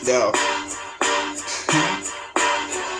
Yo.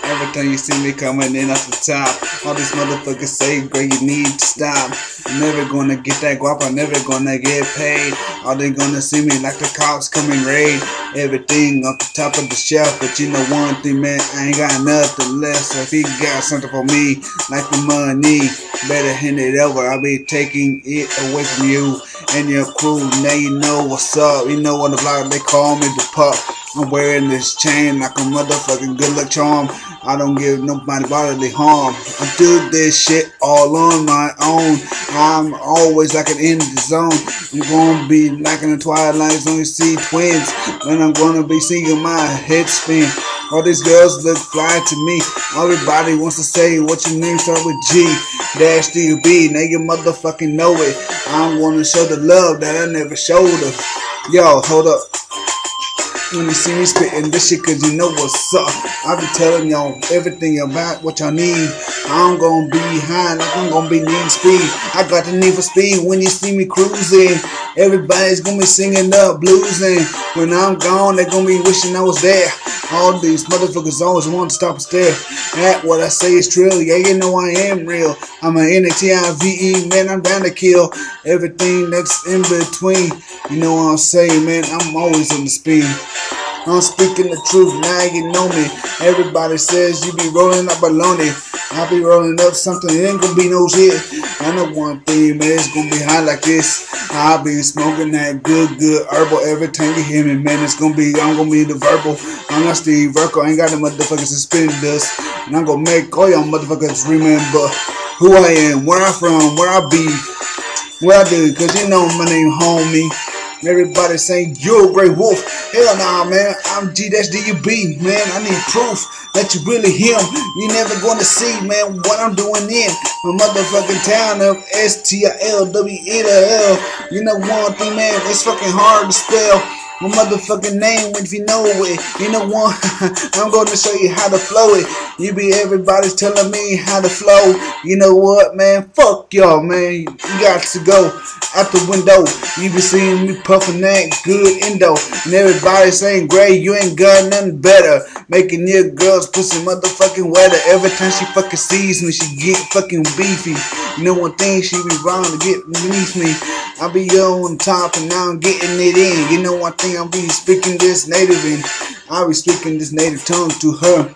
Every time you see me coming in off the top, all these motherfuckers say, "Girl, you need to stop. I'm never gonna get that guap, I'm never gonna get paid. All they gonna see me like the cops coming raid. Everything off the top of the shelf, but you know one thing, man, I ain't got nothing left. So if he got something for me, like the money, better hand it over. I'll be taking it away from you and your crew. Now you know what's up. You know on the block they call me the pup. I'm wearing this chain like a motherfucking good luck charm. I don't give nobody bodily harm. I do this shit all on my own. I'm always like an in the zone. I'm gonna be like in the twilight zone. You see twins, and I'm gonna be seeing my head spin. All these girls look fly to me. Everybody wants to say what your name start with G dash DB. Now you motherfucking know it. I'm gonna show the love that I never showed her. Yo, hold up. When you see me spitting this shit, cause you know what's up. I be telling y'all everything about what y'all need. I'm gonna be high, like I'm gonna be needing speed. I got the need for speed when you see me cruising. Everybody's gonna be singing up bluesing. When I'm gone, they're gonna be wishing I was there. All these motherfuckers always want to stop and stare at what I say is true. Yeah, you know I am real. I'm an NATIVE, man, I'm down to kill everything that's in between. You know what I'm saying, man, I'm always on the speed. I'm speaking the truth, now you know me. Everybody says you be rolling up baloney. I be rolling up something, it ain't gonna be no shit. I know one thing, man, it's gonna be high like this. I be smoking that good herbal. Every time you hear me, man, I'm gonna be the verbal. I'm not Steve Urkel, I ain't got the motherfuckers suspended dust. And I'm gonna make all y'all motherfuckers remember who I am, where I'm from, where I be, what I do, cause you know my name, homie. Everybody saying you're a great wolf. Hell nah, man. I'm G-DUB, man. I need proof that you really him. You never gonna see, man, what I'm doing in my motherfucking town of STILWEL. You know one thing, man, it's fucking hard to spell my motherfucking name if you know it. You know one, I'm gonna show you how to flow it. You be everybody's telling me how to flow. You know what, man? Fuck y'all, man. You got to go out the window. You be seeing me puffing that good endo, and everybody saying, "Gray, you ain't got nothing better." Making your girl's pussy motherfucking wetter. Every time she fucking sees me, she get fucking beefy. You know one thing, she be wrong to get beneath me. I be on top and now I'm getting it in. You know one thing, I be speaking this native in. I be speaking this native tongue to her.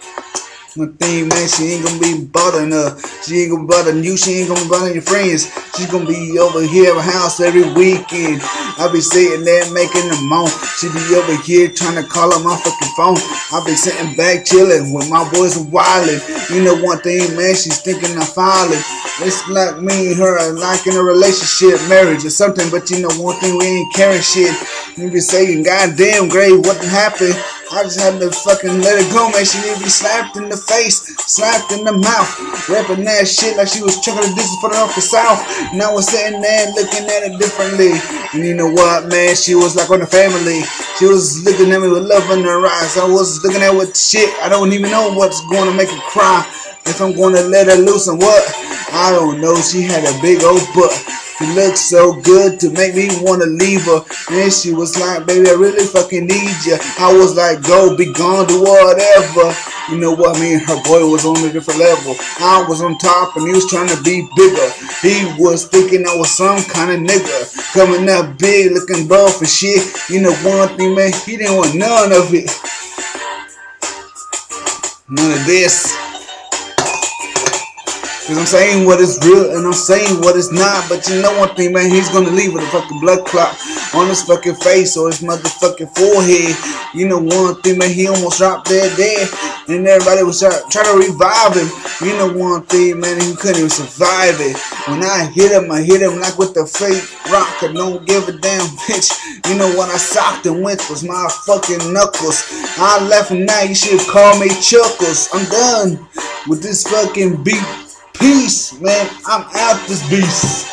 One thing, man, she ain't gonna be bothering her. She ain't gonna bother you, she ain't gonna be bothering your friends. She's gonna be over here at her house every weekend. I be sitting there making the moan. She be over here trying to call on my fucking phone. I be sitting back chilling with my boys wildin'. You know one thing, man, she's thinking I'm filing. It's like me and her are like in a relationship, marriage or something. But you know one thing, we ain't carrying shit. You be saying, "Goddamn, Gray, what happened?" I just had to fucking let it go, man. She need to be slapped in the face, slapped in the mouth, rapping that shit like she was chucking the dishes for the off the south. And I was sitting there looking at it differently. And you know what, man? She was like on the family. She was looking at me with love in her eyes. I was looking at what shit. I don't even know what's going to make her cry. If I'm going to let her loose and what? I don't know. She had a big old butt. It looked so good to make me want to leave her. And she was like, "Baby, I really fucking need you." I was like, "Go, be gone, do whatever." You know what, me and her boy was on a different level. I was on top and he was trying to be bigger. He was thinking I was some kind of nigga. Coming up big, looking buff and shit. You know one thing, man, he didn't want none of it. None of this. Cause I'm saying what is real and I'm saying what is not. But you know one thing, man, he's gonna leave with a fucking blood clot on his fucking face or his motherfucking forehead. You know one thing, man, he almost dropped dead. And everybody was trying to revive him. You know one thing, man, he couldn't even survive it. When I hit him like with the fake rock. I don't give a damn, bitch. You know what I socked him with was my fucking knuckles. I left him now, you should call me Chuckles. I'm done with this fucking beat. Peace, man. I'm out this beast.